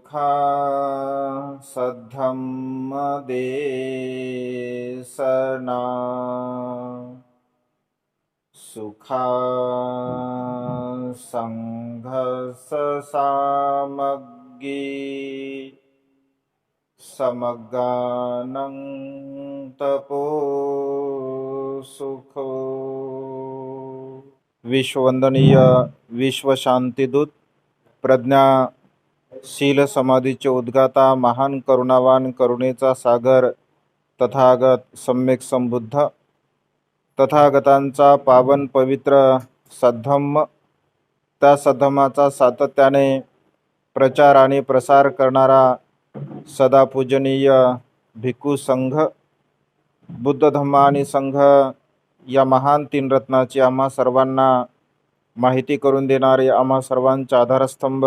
सुखा सद्धम्मदेशना सुखा संघससामग्गी समगानं तपो सुखो। विश्ववंदनीय विश्व शांतिदूत प्रज्ञाशील समाधीचे उद्गाता महान करुणावान करुणेचा सागर तथागत सम्यक संबुद्ध तथागतांचा पावन पवित्र सद्धम्म, त्या सद्धम्माचा सातत्याने प्रचार आणि प्रसार करणारा सदा पूजनीय भिक्खू संघ, बुद्ध धम्म आणि संघ या महान तीन रत्नाची आम्हा सर्वांना माहिती करून देणारे, आम्हा सर्वांचा आधारस्तंभ,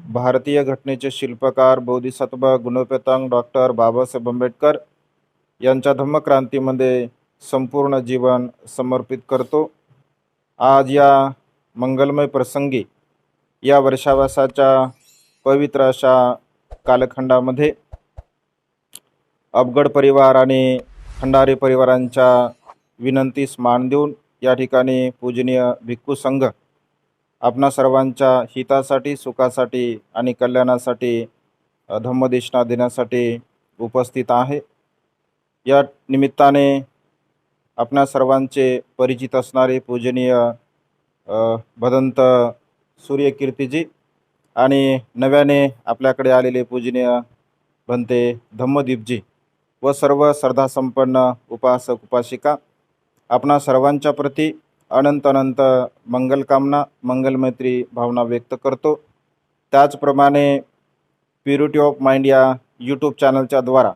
भारतीय घटनेचे शिल्पकार बोधिसत्व गुणोपेतांग डॉक्टर बाबासाहेब आंबेडकर यांच्या धम्मक्रांतीमध्ये संपूर्ण जीवन समर्पित करतो। आज या मंगलमय प्रसंगी, या वर्षावासाच्या पवित्र अशा कालखंडामध्ये अबगड परिवार आणि खंडारी परिवारांच्या विनंतीस मान देऊन या ठिकाणी पूजनीय भिक्खू संघ आपणा सर्वांच्या हितासाठी, सुखासाठी आणि कल्याणासाठी धम्मदेशना देण्यासाठी उपस्थित आहे। या निमित्ताने आपणा सर्वांचे परिचित असणारे पूजनीय भदंत सूर्यकीर्तीजी आणि नव्याने आपल्याकडे आलेले पूजनीय भंते धम्मदीपजी व सर्व श्रद्धासंपन्न उपासक उपासिका आपणा सर्वांच्या प्रती अनंत अनंत मंगलकामना, मंगलमैत्री भावना व्यक्त करतो। त्याचप्रमाणे प्युरिटी ऑफ माइंड या यूट्यूब चॅनलच्या द्वारा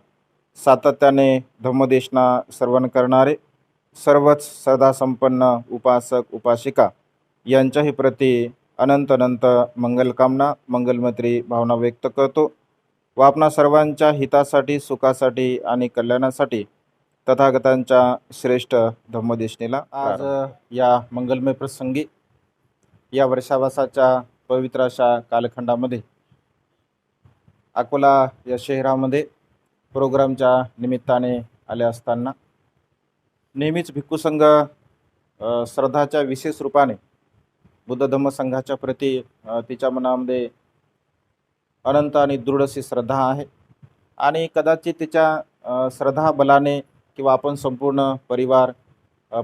सातत्याने धम्मदेशना श्रवण करणारे सर्वच श्रद्धासंपन्न उपासक उपासिका यांच्याही प्रती अनंत अनंत मंगलकामना, मंगलमैत्री भावना व्यक्त करतो व आपणा सर्वांच्या हितासाठी, सुखासाठी आणि कल्याणासाठी तथागतांच्या श्रेष्ठ धम्मदेशनेला आज या मंगलमय प्रसंगी, या वर्षावासाच्या पवित्र अशा कालखंडामध्ये अकोला या शहरामध्ये प्रोग्रामच्या निमित्ताने आले असताना नेहमीच भिक्खू संघ श्रद्धाच्या विशेष रूपाने बुद्ध धम्म संघाच्या प्रती तिच्या मनामध्ये अनंत आणि दृढ अशी श्रद्धा आहे आणि कदाचित तिच्या श्रद्धा बलाने किंवा आपण संपूर्ण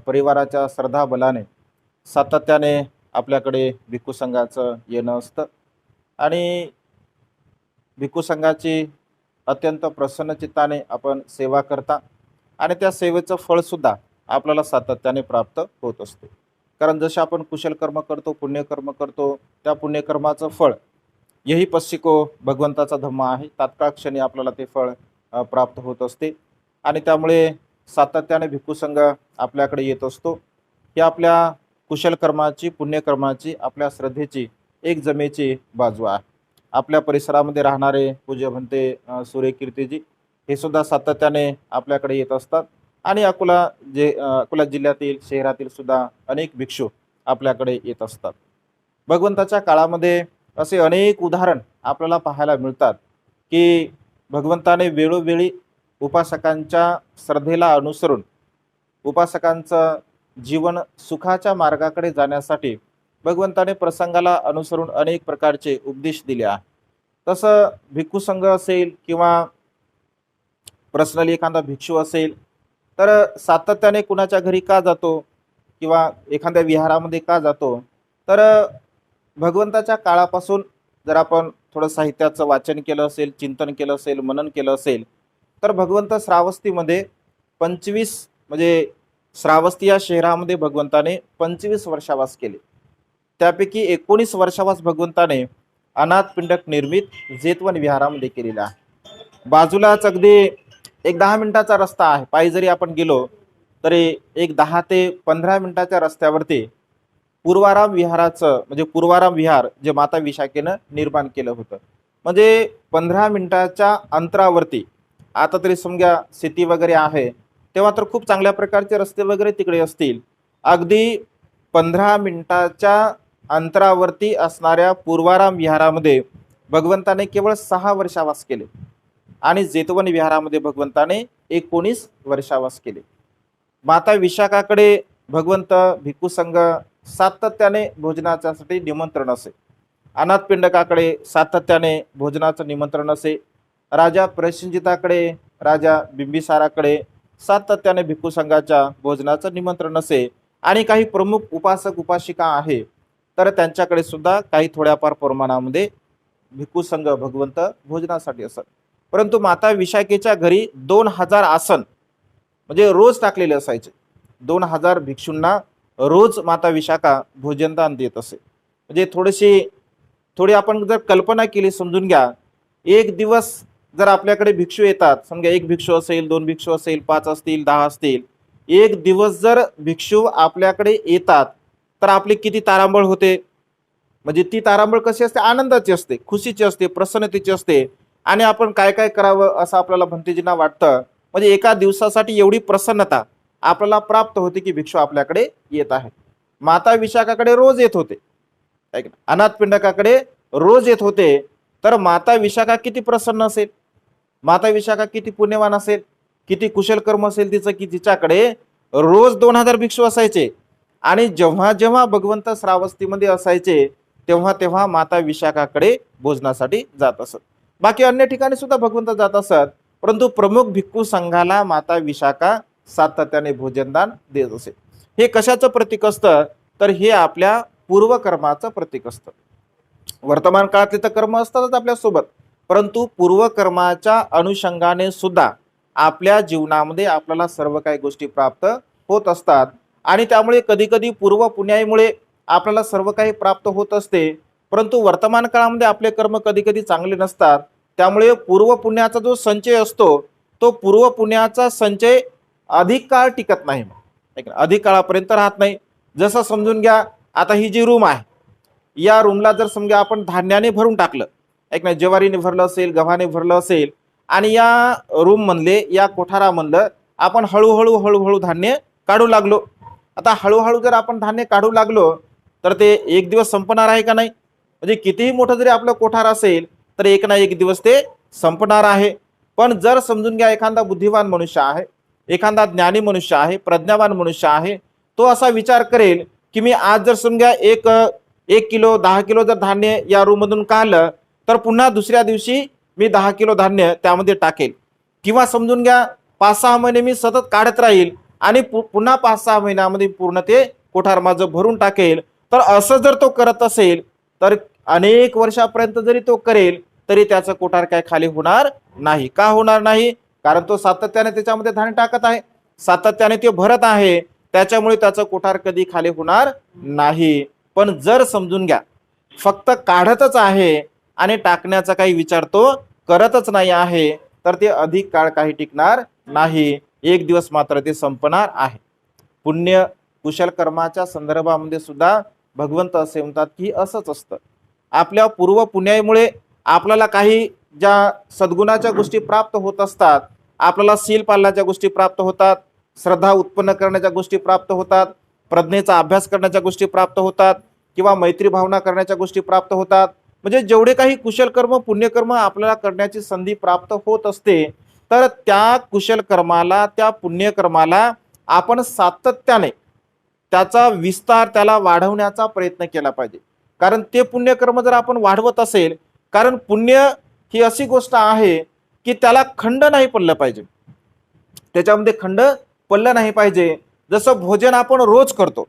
परिवाराच्या श्रद्धा बलाने सातत्याने आपल्याकडे भिक्खू संघाचं येणं असतं आणि भिक्खू संघाची अत्यंत प्रसन्न चित्ताने आपण सेवा करता आणि त्या सेवेचं फळसुद्धा आपल्याला सातत्याने प्राप्त होत असते। कारण जसे आपण कुशल कर्म करतो, पुण्यकर्म करतो, त्या पुण्यकर्माचं फळ यही पश्चिको भगवंताचा धम्म आहे, तात्काळ क्षणी आपल्याला ते फळ प्राप्त होत असते आणि त्यामुळे सातत्याने भिक्खू संघ आपल्याकडे येत असतो। ही आपल्या कुशल कर्माची, पुण्यकर्माची, आपल्या श्रद्धेची एक जमेची बाजू आहे। आपल्या परिसरामध्ये राहणारे पूज्य भंते सूर्यकीर्तीजी हे सुद्धा सातत्याने आपल्याकडे येत असतात आणि अकोला जिल्ह्यातील, शहरातील सुद्धा अनेक भिक्षू आपल्याकडे येत असतात। भगवंताच्या काळामध्ये असे अनेक उदाहरण आपल्याला पाहायला मिळतात की भगवंताने वेळोवेळी उपासकांच्या श्रद्धेला अनुसरून उपासकांचं जीवन सुखाच्या मार्गाकडे जाण्यासाठी भगवंताने प्रसंगाला अनुसरून अनेक प्रकारचे उपदेश दिले आहेत। तसं भिक्खू संघ असेल किंवा पर्सनली एखादा भिक्षू असेल तर सातत्याने कुणाच्या घरी का जातो किंवा एखाद्या विहारामध्ये का जातो, तर भगवंताच्या काळापासून जर आपण थोडं साहित्याचं वाचन केलं असेल, चिंतन केलं असेल, मनन केलं असेल तर भगवंत श्रावस्तीमध्ये 25 म्हणजे श्रावस्ती या शहरामध्ये भगवंताने 25 वर्षावास केले। त्यापैकी 19 वर्षावास भगवंताने अनाथपिंडक निर्मित जेतवन विहारामध्ये केलेला आहे। बाजूलाच अगदी एक 10 मिनिटाचा रस्ता आहे, पायी जरी आपण गेलो तरी एक 10 ते 15 मिनिटाच्या रस्त्यावरती पूर्वाराम विहाराचं म्हणजे पूर्वाराम विहार जे माता विशाखेनं निर्माण केलं होतं, म्हणजे 15 मिनिटाच्या अंतरावरती। आता तरी समजा सिटी वगैरे आहे, तेव्हा तर खूप चांगल्या प्रकारचे रस्ते वगैरे तिकडे असतील। अगदी 15 मिनिटाच्या अंतरावरती असणाऱ्या पूर्वाराम विहारामध्ये भगवंताने केवळ 6 वर्षावास केले आणि जेतवन विहारामध्ये भगवंताने 19 वर्षावास केले. माता विशाखाकडे भगवंत भिक्खू संघ सातत्याने भोजनासाठी निमंत्रण असे. अनाथपिंडकाकडे सातत्याने भोजनाचं निमंत्रण असे. राजा प्रसेनजिताकडे, राजा बिंबिसाराकडे सातत्याने भिक्खू संघाच्या भोजनाचं निमंत्रण असे. आणि काही प्रमुख उपासक उपासिका आहे तर त्यांच्याकडे सुद्धा काही थोड्याफार प्रमाणामध्ये भिक्खू संघ भगवंत भोजनासाठी असत. परंतु माता विशाखेच्या घरी 2000 आसन म्हणजे रोज टाकलेले असायचे. 2000 भिक्षूंना रोज माता विशाखा भोजनदान देत असे. म्हणजे थोडी आपण जर कल्पना केली, समजून घ्या, एक दिवस जर आपल्याकडे भिक्षू येतात, समजा एक भिक्षू असेल, 2 भिक्षू असेल, 5 असतील, 10 असतील, एक दिवस जर भिक्षू आपल्याकडे येतात तर आपली किती तारांबळ होते. म्हणजे ती तारांबळ कशी असते, आनंदाची असते, खुशीची असते, प्रसन्नतेची असते. आणि आपण काय काय करावं असं आपल्याला भंतेजींना वाटतं. म्हणजे एका दिवसासाठी एवढी प्रसन्नता आपल्याला प्राप्त होते की भिक्षू आपल्याकडे येत आहे. माता विशाखाकडे रोज येत होते, अनाथपिंडकाकडे रोज येत होते. तर माता विशाखा किती प्रसन्न असेल, माता विशाखा किती पुण्यवान असेल, किती कुशल कर्म असेल तिचं, की तिच्याकडे रोज 2000 भिक्षू असायचे. आणि जेव्हा जेव्हा भगवंत श्रावस्तीमध्ये असायचे तेव्हा तेव्हा माता विशाखाकडे भोजनासाठी जात असत. बाकी अन्य ठिकाणी सुद्धा भगवंत जात असत, परंतु प्रमुख भिक्खू संघाला माता विशाखा सातत्याने भोजनदान देत असे. हे कशाचं प्रतीक असतं, तर हे आपल्या पूर्वकर्माचं प्रतीक असतं. वर्तमान काळातले तर कर्म असतातच आपल्यासोबत, परंतु पूर्वकर्माच्या अनुषंगाने सुद्धा आपल्या जीवनामध्ये आपल्याला सर्व काही गोष्टी प्राप्त होत असतात. आणि त्यामुळे कधी कधी पूर्व पुण्याईमुळे आपल्याला सर्व काही प्राप्त होत असते, परंतु वर्तमान काळामध्ये आपले कर्म कधी कधी चांगले नसतात. त्यामुळे पूर्व पुण्याचा जो संचय असतो तो पूर्व पुण्याचा संचय अधिक काळ टिकत नाही, अधिक काळापर्यंत राहत नाही. जसं समजून घ्या, आता ही जी रूम आहे, या रूमला जर समजा आपण धान्याने भरून टाकलं, ज्वारीने भरलं असेल, गव्हाने भरलं असेल, आणि या रूम मधले, या कोठारामधलं आपण हळूहळू हळूहळू धान्य काढू लागलो. आता हळूहळू जर आपण धान्य काढू लागलो तर ते एक दिवस संपणार आहे का नाही. म्हणजे कितीही मोठं जरी आपलं कोठार असेल तर एक ना एक दिवस ते संपणार आहे. पण जर समजून घ्या, एखादा बुद्धिवान मनुष्य आहे, एखादा ज्ञानी मनुष्य आहे, प्रज्ञावान मनुष्य आहे, तो असा विचार करेल की मी आज जर समजा एक किलो 10 किलो जर धान्य या रूम मधून काढलं तर पुन्हा दुसऱ्या दिवशी मी 10 किलो धान्य त्यामध्ये टाकेल. किंवा समजून घ्या 5-6 महिने मी सतत काढत राहील आणि पुन्हा 5-6 महिन्यामध्ये पूर्ण ते कोठार माझं भरून टाकेल. तर असं जर तो करत असेल तर अनेक वर्षापर्यंत जरी तो करेल तरी त्याचं कोठार काय खाली होणार नाही. का होणार नाही, कारण तो सातत्याने त्याच्यामध्ये धान्य टाकत आहे, सातत्याने ते भरत आहे, त्याच्यामुळे त्याचं कोठार कधी खाली होणार नाही. पण जर समजून घ्या फक्त काढतच आहे आणि टाकण्याचा काही विचार तो करतच नाही आहे तर ते अधिक काळ काही टिकणार नाही, एक दिवस मात्र ते संपणार आहे. पुण्य कुशल कर्माच्या संदर्भामध्ये सुद्धा भगवंत असे म्हणतात की असंच असतं. आपल्या पूर्व पुण्याईमुळे आपल्याला काही ज्या सद्गुणाच्या गोष्टी प्राप्त होत असतात, आपल्याला शील पालनाच्या गोष्टी प्राप्त होतात, श्रद्धा उत्पन्न करण्याच्या गोष्टी प्राप्त होतात, प्रज्ञेचा अभ्यास करण्याच्या गोष्टी प्राप्त होतात, किंवा मैत्री भावना करण्याच्या गोष्टी प्राप्त होतात. म्हणजे जेवढे काही कुशल कर्म पुण्यकर्म आपल्याला करण्याची संधी प्राप्त होत असते, तर त्या कुशल कर्माला, त्या पुण्यकर्माला आपण सातत्याने त्याचा विस्तार, त्याला वाढवण्याचा प्रयत्न केला पाहिजे. कारण ते पुण्यकर्म जर आपण वाढवत असेल, कारण पुण्य ही अशी गोष्ट आहे की त्याला खंड नाही पडलं पाहिजे, त्याच्यामध्ये खंड पडलं नाही पाहिजे. जसं भोजन आपण रोज करतो,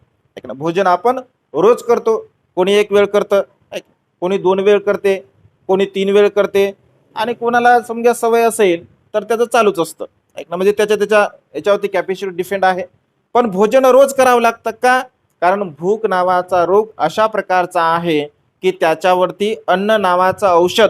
भोजन आपण रोज करतो, कोणी 1 वेळ करतं, कोणी 2 वेळ करते, कोणी 3 वेळ करते, आणि कोणाला समजा सवय असेल तर त्याचं चालूच असतं, म्हणजे त्याच्या याच्यावरती कॅपॅसिटी डिपेंड आहे. पण भोजन रोज करावं लागतं का, कारण भूक नावाचा रोग अशा प्रकारचा आहे की त्याच्यावरती अन्न नावाचं औषध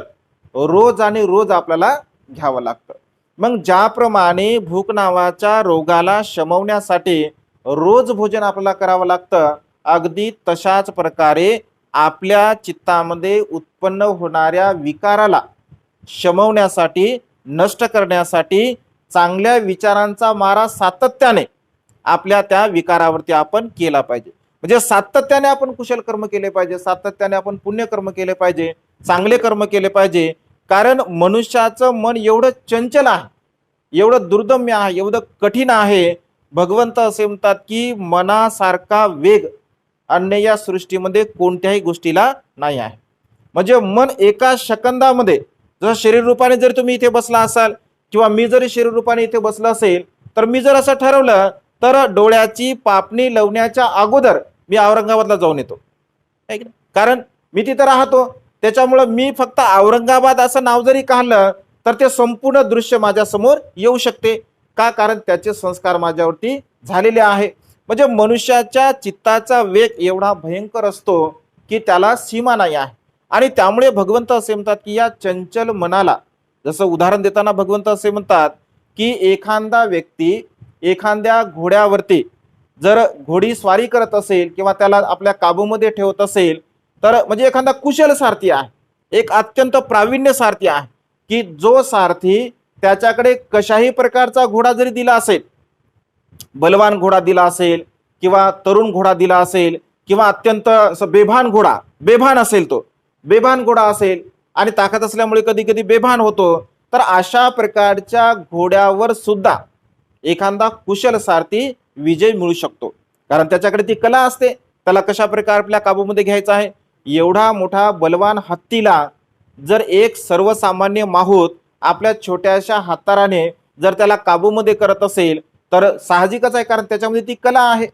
रोज आणि रोज आपल्याला घ्यावं लागतं. मग ज्याप्रमाणे भूक नावाच्या रोगाला शमवण्यासाठी रोज भोजन आपल्याला करावं लागतं, अगदी तशाच प्रकारे आपल्या चित्तामध्ये उत्पन्न होणाऱ्या विकाराला शमवण्यासाठी, नष्ट करण्यासाठी चांगल्या विचारांचा मारा सातत्याने आपल्या त्या विकारावरती आपण केला पाहिजे. म्हणजे सातत्याने आपण कुशल कर्म केले पाहिजे, सातत्याने आपण पुण्यकर्म केले पाहिजे. चांगले कर्म केले पाहिजे. कारण मनुष्याचं मन एवढं चंचल आहे, एवढं दुर्दम्य आहे, एवढं कठीण आहे. भगवंत असे म्हणतात की मनासारखा वेग अन्य या सृष्टीमध्ये कोणत्याही गोष्टीला नाही आहे. म्हणजे मन एका सेकंदामध्ये, जसं शरीर रूपाने जर तुम्ही इथे बसला असाल किंवा मी जरी शरीर रूपाने इथे बसलो असेल, तर मी जर असं ठरवलं तर डोळ्याची पापणी लावण्याच्या अगोदर मी औरंगाबादला जाऊन येतो. है की नाही? कारण मी तिथे राहतो, त्याच्यामुळं मी फक्त औरंगाबाद असं नाव जरी काढलं तर ते संपूर्ण दृश्य माझ्या समोर येऊ शकते. का? कारण त्याचे संस्कार माझ्यावरती झालेले आहे. म्हणजे मनुष्याच्या चित्ताचा वेग एवढा भयंकर असतो की त्याला सीमा नाही आहे. आणि त्यामुळे भगवंत असे म्हणतात की या चंचल मनाला, जसं उदाहरण देताना भगवंत असे म्हणतात की एखादा व्यक्ती एखाद्या घोड्यावरती जर घोडी स्वारी करत असेल किंवा त्याला आपल्या काबूमध्ये ठेवत असेल, तर म्हणजे एखादा कुशल सारथी आहे, एक अत्यंत प्रावीण्य सारथी आहे, की जो सारथी त्याच्याकडे कशाही प्रकारचा घोडा जरी दिला असेल, बलवान घोडा दिला असेल किंवा तरुण घोडा दिला असेल किंवा अत्यंत बेभान घोडा, बेभान असेल, तो बेभान घोडा असेल आणि ताकद असल्यामुळे कधी कधी बेभान होतो, तर अशा प्रकारच्या घोड्यावर सुद्धा एखादा कुशल सारथी विजय मिळू शकतो. कारण त्याच्याकडे ती कला असते, त्याला कशा प्रकारे आपल्या काबूमध्ये घ्यायचा आहे. एवढा मोठा बलवान हत्तीला जर एक सर्वसामान्य माहूत आपल्या छोट्याशा हाताराने जर त्याला काबूमध्ये करत असेल तर साहजिकच आहे, कारण त्याच्यामध्ये ती कला आहे.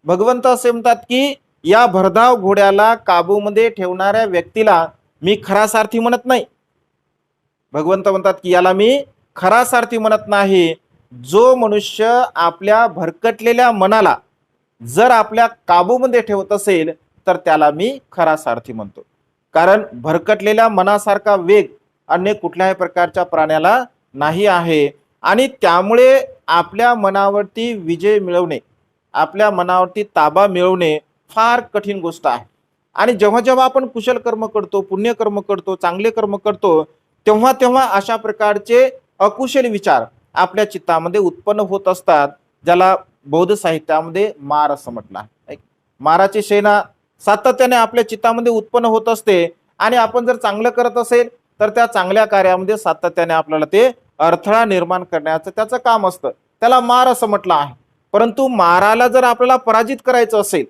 भगवंत असे म्हणतात की या भरधाव घोड्याला काबूमध्ये ठेवणाऱ्या व्यक्तीला मी खरा सारथी म्हणत नाही. भगवंत म्हणतात की याला मी खरा सारथी म्हणत नाही. जो मनुष्य आपल्या भरकटलेल्या मनाला जर आपल्या काबूमध्ये ठेवत असेल तर त्याला मी खरा सारथी म्हणतो. कारण भरकटलेल्या मनासारखा वेग अन्य कुठल्याही प्रकारच्या प्राण्याला नाही आहे. आणि त्यामुळे आपल्या मनावरती विजय मिळवणे, आपल्या मनावरती ताबा मिळवणे फार कठीण गोष्ट आहे. आणि जेव्हा जेव्हा आपण कुशल कर्म करतो, पुण्यकर्म करतो, चांगले कर्म करतो, तेव्हा तेव्हा अशा प्रकारचे अकुशल विचार आपल्या चित्तामध्ये उत्पन्न होत असतात, ज्याला बौद्ध साहित्यामध्ये मार असं म्हटलं आहे. माराची सेना सातत्याने आपल्या चित्तामध्ये उत्पन्न होत असते. आणि आपण जर चांगलं करत असेल तर त्या चांगल्या कार्यामध्ये सातत्याने आपल्याला ते अडथळा निर्माण करण्याचं त्याचं काम असतं, त्याला मार असं म्हटलं आहे. परंतु माराला जर आपल्याला पराजित करायचं असेल,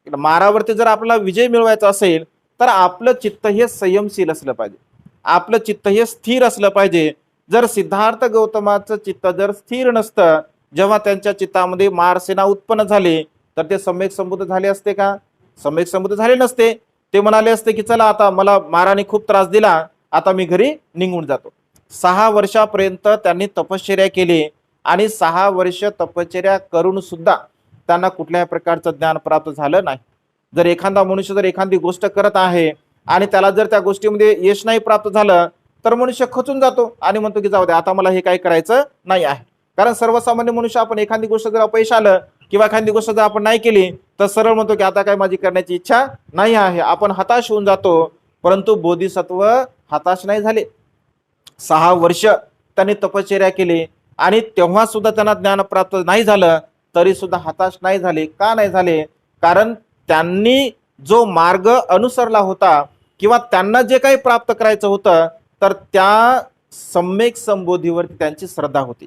मारावरती जर आपल्याला विजय मिळवायचा असेल, तर आपलं चित्त हे संयमशील असलं पाहिजे, आपलं चित्त हे स्थिर असलं पाहिजे. जर सिद्धार्थ गौतमाचं चित्त जर स्थिर नसतं, जेव्हा त्यांच्या चित्तामध्ये मारसेना उत्पन्न झाली तर ते सम्यक संबुद्ध झाले असते का? सम्यक संबुद्ध झाले नसते. ते म्हणाले असते की चला आता मला माराने खूप त्रास दिला, आता मी घरी निघून जातो. 6 वर्षापर्यंत त्यांनी तपश्चर्या केली आणि 6 वर्ष तपश्चर्या करून सुद्धा त्यांना कुठल्याही प्रकारचं ज्ञान प्राप्त झालं नाही. जर एखादा मनुष्य जर एखादी गोष्ट करत आहे आणि त्याला जर त्या गोष्टीमध्ये यश नाही प्राप्त झालं तर मनुष्य खचून जातो आणि म्हणतो की जाऊ दे, आता मला हे काही करायचं नाही आहे. कारण सर्वसामान्य मनुष्य आपण एखादी गोष्ट जर अपयश आलं किंवा एखादी गोष्ट जर आपण नाही केली तर सरळ म्हणतो की आता काय माझी करण्याची इच्छा नाही आहे, आपण हताश होऊन जातो. परंतु बोधिसत्व हताश नाही झाले. 6 वर्ष त्यांनी तपश्चर्या केली आणि तेव्हा सुद्धा त्यांना ज्ञान प्राप्त नाही झालं, तरी सुद्धा हताश नाही झाले. का नाही झाले? कारण त्यांनी जो मार्ग अनुसरला होता किंवा त्यांना जे काही प्राप्त करायचं होतं तर त्या सम्यक संबोधीवरती त्यांची श्रद्धा होती.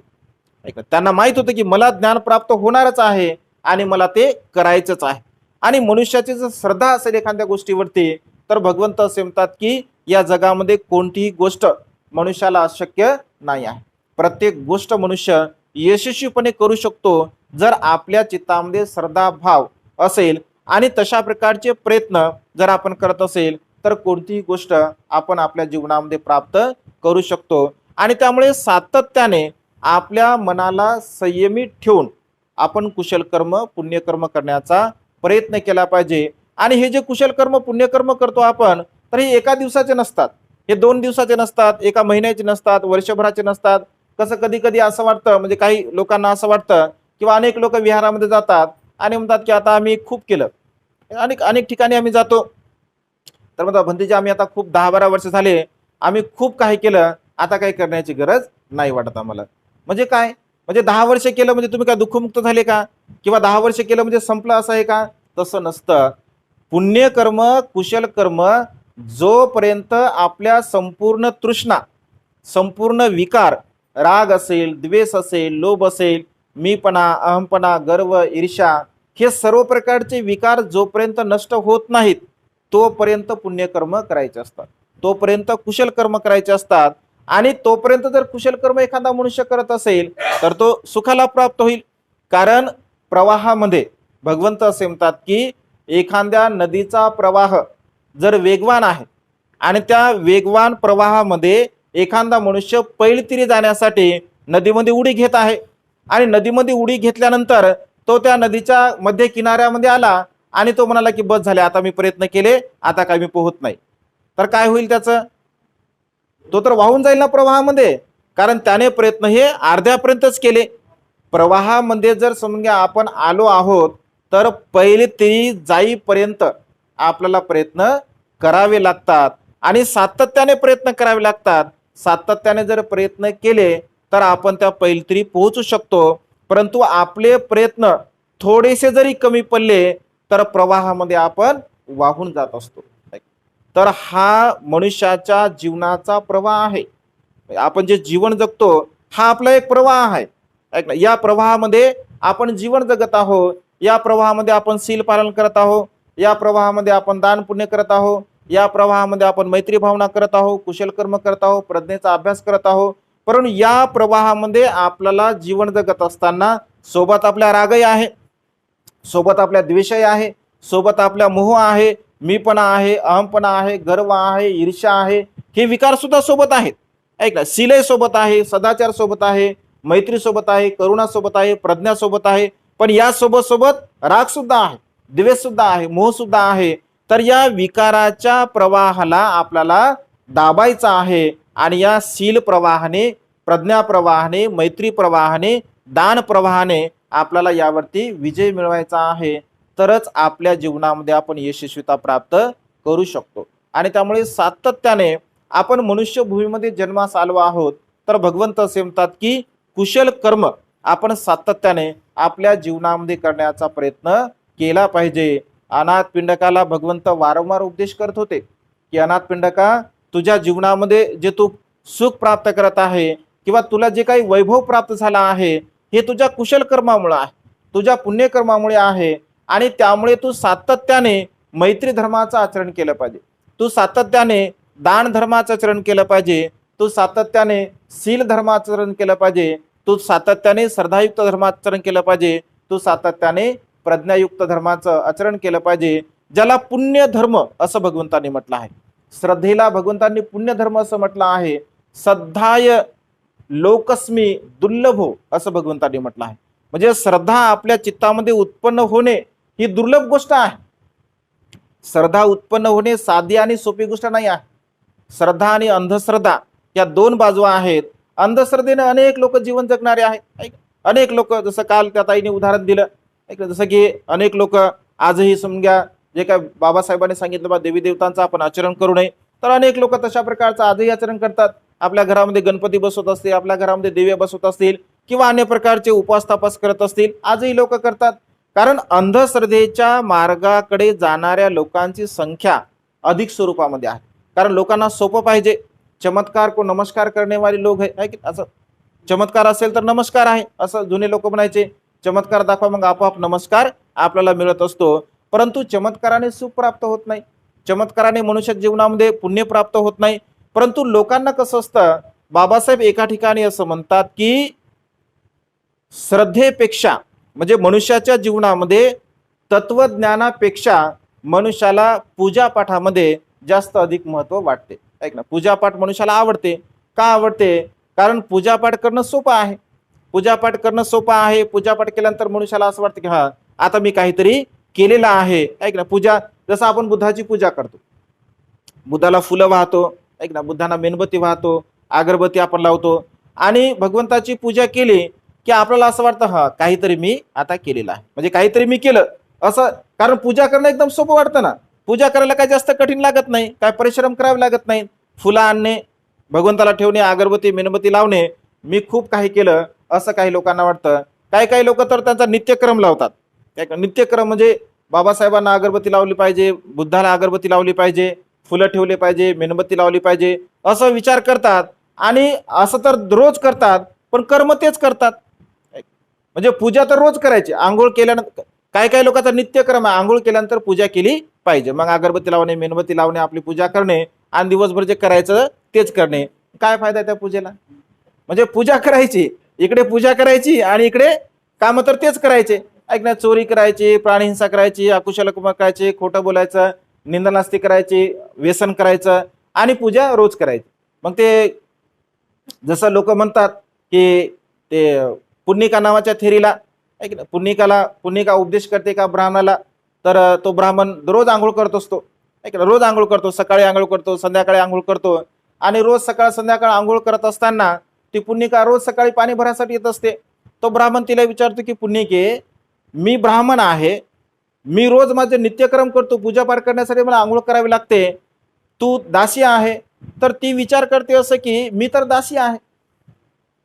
त्यांना माहित होतं की मला ज्ञान प्राप्त होणारच आहे आणि मला ते करायचंच आहे. आणि मनुष्याची जर श्रद्धा असेल एखाद्या गोष्टीवरती तर भगवंत असे म्हणतात की या जगामध्ये कोणतीही गोष्ट मनुष्याला अशक्य नाही आहे. प्रत्येक गोष्ट मनुष्य यशस्वीपणे करू शकतो जर आपल्या चित्तामध्ये श्रद्धा भाव असेल आणि तशा प्रकारचे प्रयत्न जर आपण करत असेल तर कोणतीही गोष्ट आपण आपल्या जीवनामध्ये प्राप्त करू शकतो. आणि त्यामुळे सातत्याने आपल्या मनाला संयमित ठेवून आपण कुशल कर्म पुण्यकर्म करण्याचा प्रयत्न केला पाहिजे. आणि हे जे कुशल कर्म पुण्यकर्म करतो आपण, तर हे एका दिवसाचे नसतात, हे 2 दिवसाचे नसतात, एका महिन्याचे नसतात, वर्षभराचे नसतात. कसं कधी कधी असं वाटतं, म्हणजे काही लोकांना असं वाटतं किंवा अनेक लोक विहारामध्ये जातात आणि म्हणतात की आता आम्ही खूप केलं, अनेक ठिकाणी आम्ही जातो तर म्हणतात भंतेजी आम्ही आता खूप 10-12 वर्ष झाले, आम्ही खूप काही केलं, आता काही करण्याची गरज नाही वाटत आम्हाला. म्हणजे काय? म्हणजे 10 वर्ष केलं म्हणजे तुम्ही काय दुःखमुक्त झाले का? किंवा 10 वर्ष केलं म्हणजे संपलं असं आहे का? तसं नसतं. पुण्यकर्म कुशल कर्म जोपर्यंत आपल्या संपूर्ण तृष्णा, संपूर्ण विकार, राग असेल, द्वेष असेल, लोभ असेल, मीपणा, अहमपणा, गर्व, ईर्ष्या, हे सर्व प्रकारचे विकार जोपर्यंत नष्ट होत नाहीत तोपर्यंत पुण्यकर्म करायचे असतात, तोपर्यंत कुशल कर्म करायचे असतात. आणि तोपर्यंत जर कुशल कर्म एखादा मनुष्य करत असेल तर तो सुखाला प्राप्त होईल. कारण प्रवाहामध्ये भगवंत असे म्हणतात की एखाद्या नदीचा प्रवाह जर वेगवान आहे आणि त्या वेगवान प्रवाहामध्ये एखादा मनुष्य पैलतीरी जाण्यासाठी नदीमध्ये उडी घेत आहे आणि नदीमध्ये उडी घेतल्यानंतर तो त्या नदीच्या मध्य किनाऱ्यामध्ये आला आणि तो म्हणाला की बस झाले, आता मी प्रयत्न केले, आता काय मी पोहत नाही, तर काय होईल त्याचं? तो तर वाहून जाईल ना प्रवाहामध्ये, कारण त्याने प्रयत्न हे अर्ध्यापर्यंतच केले. प्रवाहामध्ये जर समजा आपण आलो आहोत तर पहिले तरी जाईपर्यंत आपल्याला प्रयत्न करावे लागतात आणि सातत्याने प्रयत्न करावे लागतात. सातत्याने जर प्रयत्न केले तर आपण त्या पैलतीरी पोहोचू शकतो. परंतु आपले प्रयत्न थोडेसे जरी कमी पडले तर प्रवाहामध्ये आपण वाहून जात असतो. तर हा मनुष्याच्या जीवनाचा प्रवाह आहे. आपण जे जीवन जगतो हा आपला एक प्रवाह आहे. या प्रवाहामध्ये आपण जीवन जगत आहोत, या प्रवाहामध्ये आपण शील पालन करत आहोत, या प्रवाहामध्ये आपण दान पुण्य करत आहोत, या प्रवाहामध्ये आपण मैत्री भावना करत आहोत, कुशल कर्म करत आहोत, प्रज्ञेचा अभ्यास करत आहोत. परंतु या प्रवाहामध्ये आपल्याला जीवन जगत असताना सोबत आपल्या रागही आहे, सोबत आपल्या द्वेषही आहे, सोबत आपल्या मोह आहे, मीपणा आहे, अहमपणा आहे, गर्व आहे, ईर्ष्या आहे, हे विकार सुद्धा सोबत आहेत. ऐक ना, शीलही सोबत आहे, सदाचार सोबत आहे, मैत्री सोबत आहे, करुणा सोबत आहे, प्रज्ञा सोबत आहे. पण या सोबत सोबत राग सुद्धा आहे, द्वेष सुद्धा आहे, मोह सुद्धा आहे. तर या विकाराच्या प्रवाहाला आपल्याला दाबायचा आहे आणि या शील प्रवाहाने, प्रज्ञा प्रवाहाने, मैत्री प्रवाहाने, दान प्रवाहाने आपल्याला यावरती विजय मिळवायचा आहे. तरच आपल्या जीवनामध्ये आपण यशस्वीता प्राप्त करू शकतो. आणि त्यामुळे सातत्याने आपण मनुष्यभूमीमध्ये जन्मास आलो आहोत तर भगवंत असे म्हणतात की कुशल कर्म आपण सातत्याने आपल्या जीवनामध्ये करण्याचा प्रयत्न केला पाहिजे. अनाथ पिंडकाला भगवंत वारंवार उपदेश करत होते की अनाथ पिंडका, तुझ्या जीवनामध्ये जे तू सुख प्राप्त करत आहे किंवा तुला जे काही वैभव प्राप्त झाला आहे हे तुझ्या कुशल कर्मामुळे आहे, तुझ्या पुण्यकर्मामुळे आहे. आणि त्यामुळे तू सातत्याने मैत्री धर्माचं आचरण केलं पाहिजे, तू सातत्याने दान धर्माचं आचरण केलं पाहिजे, तू सातत्याने शील धर्माचं आचरण केलं पाहिजे, तू सातत्याने श्रद्धायुक्त धर्माचं आचरण केलं पाहिजे, तू सातत्याने प्रज्ञायुक्त धर्माचं आचरण केलं पाहिजे, ज्याला पुण्य धर्म असं भगवंतांनी म्हटलं आहे. श्रद्धेला भगवंतांनी पुण्य धर्म असं म्हटलं आहे. श्रद्धाय लोकस्मी दुर्लभो असं भगवंतांनी म्हटलं आहे. म्हणजे श्रद्धा आपल्या चित्तामध्ये उत्पन्न होणे ही दुर्लभ गोष्ट आहे. श्रद्धा उत्पन्न होणे साधी आणि सोपी गोष्ट नाही आहे. श्रद्धा आणि अंधश्रद्धा या दोन बाजू आहेत. अंधश्रद्धेने अनेक लोक जीवन जगणारे आहेत. अनेक लोक, जसं काल त्या ताईने उदाहरण दिलं, जसं की अनेक लोक आजही समजा जे काय बाबासाहेबांनी सांगितलं बा देवी देवतांचं आपण आचरण करू नये, तर अनेक लोक तशा प्रकारचं आजही आचरण करतात. आपल्या घरामध्ये गणपती बसवत असतील, आपल्या घरामध्ये देवी बसवत असतील किंवा अन्य प्रकारचे उपास तपास करत असतील, आजही लोक करतात. कारण अंधश्रद्धेच्या मार्गाकडे जाणाऱ्या लोकांची संख्या अधिक स्वरूपामध्ये आहे. कारण लोकांना सोपं पाहिजे. चमत्कार को नमस्कार करने वाले लोक आहे की असं, चमत्कार असेल तर नमस्कार आहे असं जुने लोक म्हणायचे. चमत्कार दाखवा मग आपोआप नमस्कार आपल्याला मिळत असतो. परंतु चमत्काराने सुख प्राप्त होत नाही, चमत्काराने मनुष्य जीवनामध्ये पुण्य प्राप्त होत नाही. परंतु लोकांना कसं असतं, बाबासाहेब एका ठिकाणी असं म्हणतात की श्रद्धेपेक्षा म्हणजे मनुष्याच्या जीवनामध्ये तत्वज्ञानापेक्षा मनुष्याला पूजापाठामध्ये जास्त अधिक महत्व वाटते. ऐक ना, पूजापाठ मनुष्याला आवडते. का आवडते? कारण पूजापाठ करणं सोपं आहे. पूजापाठ करणं सोपं आहे. पूजापाठ केल्यानंतर मनुष्याला असं वाटतं की हा आता मी काहीतरी केलेलं आहे. ऐक ना, पूजा जसं आपण बुद्धाची पूजा करतो, बुद्धाला फुलं वाहतो, ऐक ना, बुद्धांना मेणबत्ती वाहतो, अगरबत्ती आपण लावतो आणि भगवंताची पूजा केली की आपल्याला असं वाटतं हा काहीतरी मी आता केलेलं आहे, म्हणजे काहीतरी मी केलं असं. कारण पूजा करणं एकदम सोपं वाटतं ना. पूजा करायला काही जास्त कठीण लागत नाही, काय परिश्रम करावे लागत नाही. फुलं आणणे, भगवंताला ठेवणे, अगरबत्ती मेणबत्ती लावणे, मी खूप काही केलं असं काही लोकांना वाटतं. काही लोक तर त्यांचा नित्यक्रम लावतात. नित्यक्रम म्हणजे बाबासाहेबांना अगरबत्ती लावली पाहिजे, बुद्धाला अगरबत्ती लावली पाहिजे, फुलं ठेवले पाहिजे, मेणबत्ती लावली पाहिजे, असं विचार करतात. आणि असं तर रोज करतात, पण कर्म तेच करतात. म्हणजे पूजा तर रोज करायची, आंघोळ केल्यानंतर काय काय लोकांचा नित्यक्रम आहे, आंघोळ केल्यानंतर पूजा केली पाहिजे, मग अगरबत्ती लावणे, मेणबत्ती लावणे, आपली पूजा करणे, आणि दिवसभर जे करायचं तेच करणे. काय फायदा त्या पूजेला? म्हणजे पूजा करायची, इकडे पूजा करायची, आणि इकडे काम तर तेच करायचे. ऐक ना, चोरी करायची, प्राणीहिंसा करायची, अकुशल कर्म करायचे, खोटं बोलायचं, निंदनास्ती करायची, व्यसन करायचं, आणि पूजा रोज करायची. मग ते जसं लोक म्हणतात की ते पुन्निका नावाच्या थेरीला, ऐक ना, पुन्निका उपदेश करते का ब्राह्मणाला, तर तो ब्राह्मण रोज आंघोळ करत असतो. ऐक ना, रोज आंघोळ करतो, सकाळी आंघोळ करतो, संध्याकाळी आंघोळ करतो. आणि रोज सकाळ संध्याकाळ आंघोळ करत असताना ती पुन्निका रोज सकाळी पाणी भरासाठी येत असते. तो ब्राह्मण तिला विचारतो की पुन्निके, मी ब्राह्मण आहे, मी रोज माझे नित्यक्रम करतो, पूजा पाठ करण्यासाठी मला आंघोळ करावी लागते, तू दासी आहे. तर ती विचार करते असं की मी तर दासी आहे,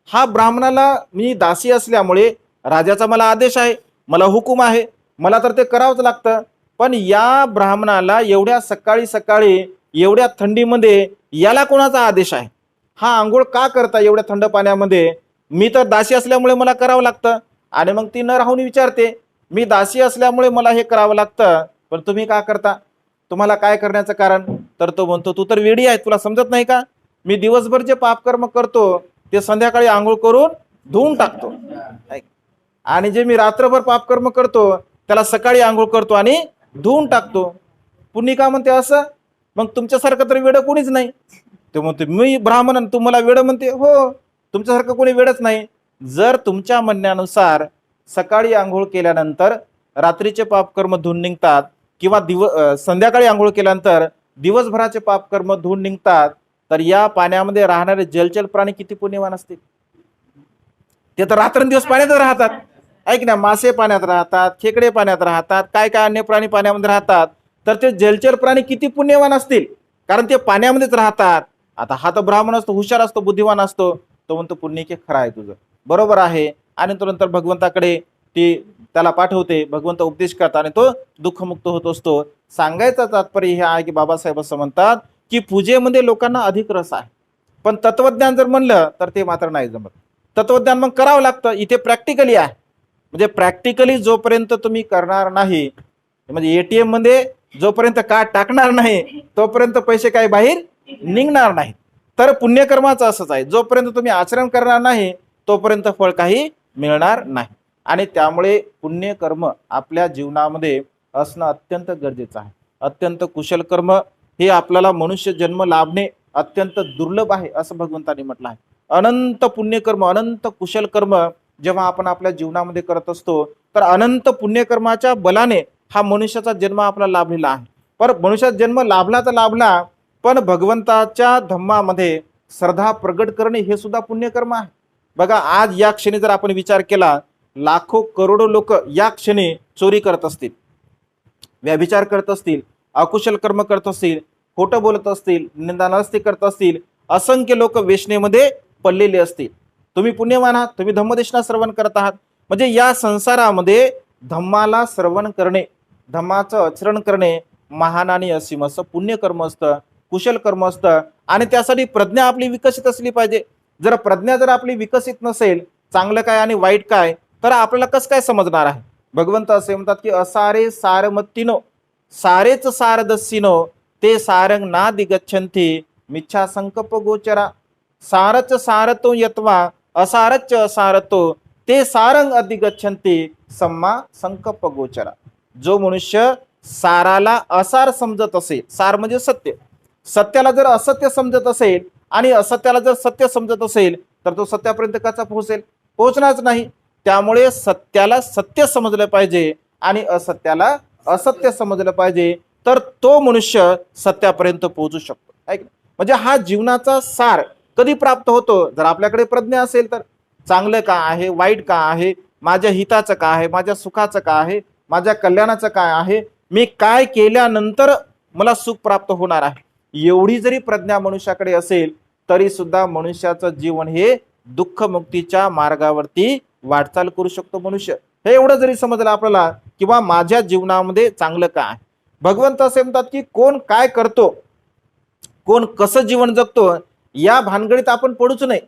हा ब्राह्मणाला मी दासी असल्यामुळे राजाचा मला आदेश आहे, मला हुकूम आहे, मला तर ते करावंच लागतं. पण या ब्राह्मणाला एवढ्या सकाळी सकाळी एवढ्या थंडीमध्ये याला कोणाचा आदेश आहे, हा आंघोळ का करता एवढ्या थंड पाण्यामध्ये, मी तर दासी असल्यामुळे मला करावं लागतं. आणि मग ती न राहून विचारते, मी दासी असल्यामुळे मला हे करावं लागतं, पण तुम्ही का करता, तुम्हाला काय करण्याचं कारण? तर तो म्हणतो, तू तर वेडी आहे, तुला समजत नाही का, मी दिवसभर जे पापकर्म करतो ते संध्याकाळी आंघोळ करून धुवून टाकतो, आणि जे मी रात्रभर पापकर्म करतो त्याला सकाळी आंघोळ करतो आणि धुवून टाकतो. पुन्निका म्हणते, असं? मग तुमच्यासारखं तर वेड कोणीच नाही. ते म्हणते, मी ब्राह्मण, तू मला वेड म्हणते? हो, तुमच्यासारखं कोणी वेडच नाही. जर तुमच्या म्हणण्यानुसार सकाळी आंघोळ केल्यानंतर रात्रीचे पापकर्म धुवून निघतात, किंवा संध्याकाळी आंघोळ केल्यानंतर दिवसभराचे पापकर्म धुवून निघतात, तर या पाण्यामध्ये राहणारे जलचर प्राणी किती पुण्यवान असतील. ते तर रात्रंदिवस पाण्यातच राहतात. ऐक ना, मासे पाण्यात राहतात, खेकडे पाण्यात राहतात, काय काय अन्य प्राणी पाण्यामध्ये राहतात. तर ते जलचर प्राणी किती पुण्यवान असतील, कारण ते पाण्यामध्येच राहतात. आता हा तर ब्राह्मण असतो, हुशार असतो, बुद्धिवान असतो, तो म्हणतो पुण्यके खरं आहे, तुझं बरोबर आहे. आणि तो नंतर भगवंताकडे ती त्याला पाठवते, भगवंत उपदेश करतात, आणि तो दुःखमुक्त होत असतो. सांगायचं तात्पर्य हे आहे की बाबासाहेब असं म्हणतात की पूजेमध्ये लोकांना अधिक रस आहे, पण तत्वज्ञान जर म्हणलं तर ते मात्र नाही जमत. तत्वज्ञान मग करावं लागतं, इथे प्रॅक्टिकली आहे. म्हणजे प्रॅक्टिकली जोपर्यंत तुम्ही करणार नाही, म्हणजे एटीएम मध्ये जोपर्यंत कार्ड टाकणार नाही तोपर्यंत पैसे काही बाहेर निघणार नाही. तर पुण्यकर्माचं असंच आहे, जोपर्यंत तुम्ही आचरण करणार नाही तोपर्यंत फळ काही मिळणार नाही. आणि त्यामुळे पुण्यकर्म आपल्या जीवनामध्ये असणं अत्यंत गरजेचं आहे. अत्यंत कुशल कर्म हे आपल्याला मनुष्य जन्म लाभणे अत्यंत दुर्लभ आहे, असं भगवंतांनी म्हटलं आहे. अनंत पुण्यकर्म, अनंत कुशल कर्म जेव्हा आपण आपल्या जीवनामध्ये करत असतो, तर अनंत पुण्यकर्माच्या बलाने हा मनुष्याचा जन्म आपला लाभलेला आहे. पण मनुष्याचा जन्म लाभला तर लाभला, पण भगवंताच्या धम्मामध्ये श्रद्धा प्रगट करणे हे सुद्धा पुण्यकर्म आहे. बघा, आज या क्षणी जर आपण विचार केला, लाखो करोडो लोक या क्षणी चोरी करत असतील, व्यभिचार करत असतील, अकुशल कर्म करत असतील, खोटं बोलत असतील, निंदानास्ती करत असतील, असंख्य लोक वेश्नेमध्ये पडलेले असतील. तुम्ही पुण्यवान आहात, तुम्ही धम्मदेशना श्रवण करत आहात. म्हणजे या संसारामध्ये धम्माला श्रवण करणे, धम्माचं आचरण करणे महान आणि असीम असं पुण्यकर्म असतं, कुशल कर्म असतं. आणि त्यासाठी प्रज्ञा आपली विकसित असली पाहिजे. जर प्रज्ञा जर आपली विकसित नसेल, चांगलं काय आणि वाईट काय, तर आपल्याला कसं काय समजणार आहे. भगवंत असे म्हणतात की असारे सारमत्तीनो सारेच सारदस्सीनो ते सारंग ना दिगच्छन्ति मिच्छा संकल्प गोचरा सारच सारतो यत्वा असारच असारतो ते सारंग अधिगच्छन्ति सम्मा संकल्प गोचरा. जो मनुष्य साराला असार समजत असेल, सार म्हणजे सत्य, सत्याला जर असत्य समजत असेल आणि असत्याला जर सत्य समजत असेल, तर तो सत्यापर्यंत कसा पोहोचेल? पोहोचणारच नाही. त्यामुळे सत्याला सत्य समजलं पाहिजे आणि असत्याला असत्य समजलं पाहिजे, तर तो मनुष्य सत्यापर्यंत पोहोचू शकतो. म्हणजे हा जीवनाचा सार कधी प्राप्त होतो? जर आपल्याकडे प्रज्ञा असेल तर. चांगलं का आहे, वाईट का आहे, माझ्या हिताचं का आहे, माझ्या सुखाचं का आहे, माझ्या कल्याणाचं काय आहे, मी काय केल्यानंतर मला सुख प्राप्त होणार आहे, एवढी जरी प्रज्ञा मनुष्याकडे असेल तरी सुद्धा मनुष्याचं जीवन हे दुःख मुक्तीच्या मार्गावरती वाटचाल करू शकतो मनुष्य. हे एवढं जरी समजलं आपल्याला, किंवा माझ्या जीवनामध्ये चांगलं काय. भगवंत असे म्हणतात की कोण काय करतो कोण कसं जीवन जगतो या भानगडीत आपण पडूच नये.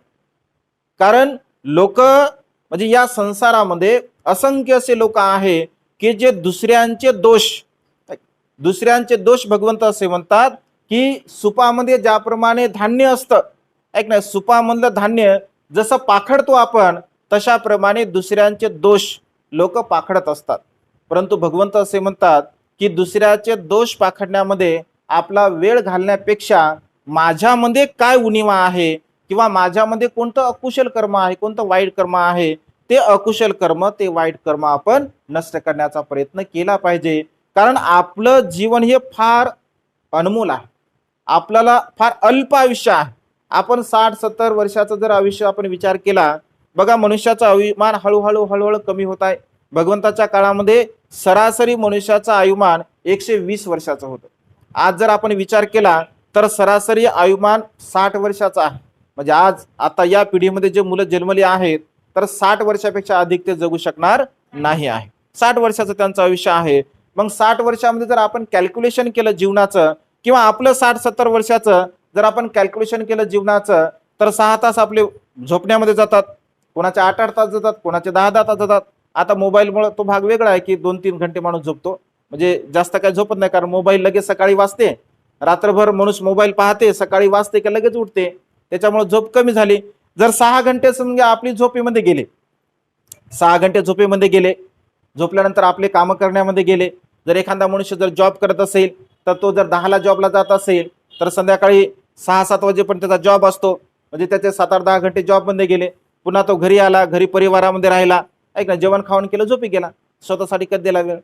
कारण लोक म्हणजे या संसारामध्ये असंख्य असे लोक आहे की जे दुसऱ्यांचे दोष भगवंत असे म्हणतात की सुपामध्ये ज्याप्रमाणे धान्य असतं, ऐक ना, सुपामधलं धान्य जसं पाखडतो आपण तशाप्रमाणे दुसऱ्यांचे दोष लोक पाखडत असतात. परंतु भगवंत असे म्हणतात की दुसऱ्याचे दोष पाखडण्यामध्ये आपला वेळ घालण्यापेक्षा माझ्यामध्ये काय उणिवा आहे किंवा माझ्यामध्ये कोणतं अकुशल कर्म आहे, कोणतं वाईट कर्म आहे, ते अकुशल कर्म, ते वाईट कर्म आपण नष्ट करण्याचा प्रयत्न केला पाहिजे. कारण आपलं जीवन हे फार अनमोल आहे, आपल्याला फार अल्प आयुष्य आहे. आपण 60-70 वर्षाचं जर आयुष्य आपण विचार केला, बघा मनुष्याचं आयुमान हळूहळू कमी होत आहे. भगवंताच्या काळामध्ये सरासरी मनुष्याचं आयुमान 120 वर्षाचं होतं. आज जर आपण विचार केला तर सरासरी आयुमान 60 वर्षाचं आहे. म्हणजे आता या पिढीमध्ये जे मुलं जन्मली आहेत तर 60 वर्षापेक्षा अधिक ते जगू शकणार नाही आहे. 60 वर्षाचं त्यांचं आयुष्य आहे. मग 60 वर्षामध्ये जर आपण कॅल्क्युलेशन केलं जीवनाचं किंवा आपलं 60-70 वर्षाचं जर आपण कॅल्क्युलेशन केलं जीवनाचं तर 6 तास आपले झोपण्यामध्ये जातात, कोणाचे 8-8 तास जातात, कोणाचे 10-10 तास जातात. आता मोबाईलमुळे तो भाग वेगळा आहे की 2-3 घंटे माणूस झोपतो, म्हणजे जास्त काही झोपत नाही. कारण मोबाईल लगेच सकाळी वाजते, रात्रभर माणूस मोबाईल पाहते, सकाळी वाजते की लगेच उठते, त्याच्यामुळे झोप कमी झाली. जर 6 घंटे समजा आपली झोपेमध्ये गेले, 6 घंटे झोपेमध्ये गेले, झोपल्यानंतर आपले कामं करण्यामध्ये गेले. जर एखादा मनुष्य जर जॉब करत असेल तर तो जर 10ला जॉबला जात असेल तर संध्याकाळी 6-7 वाजेपर्यंत त्याचा जॉब असतो, म्हणजे त्याचे 7-8-10 घंटे जॉबमध्ये गेले. पुन्हा तो घरी आला, घरी परिवारामध्ये राहिला, ऐक ना, जेवण खाऊन केलं, झोपी गेला. स्वतःसाठी कधी दिला वेळ?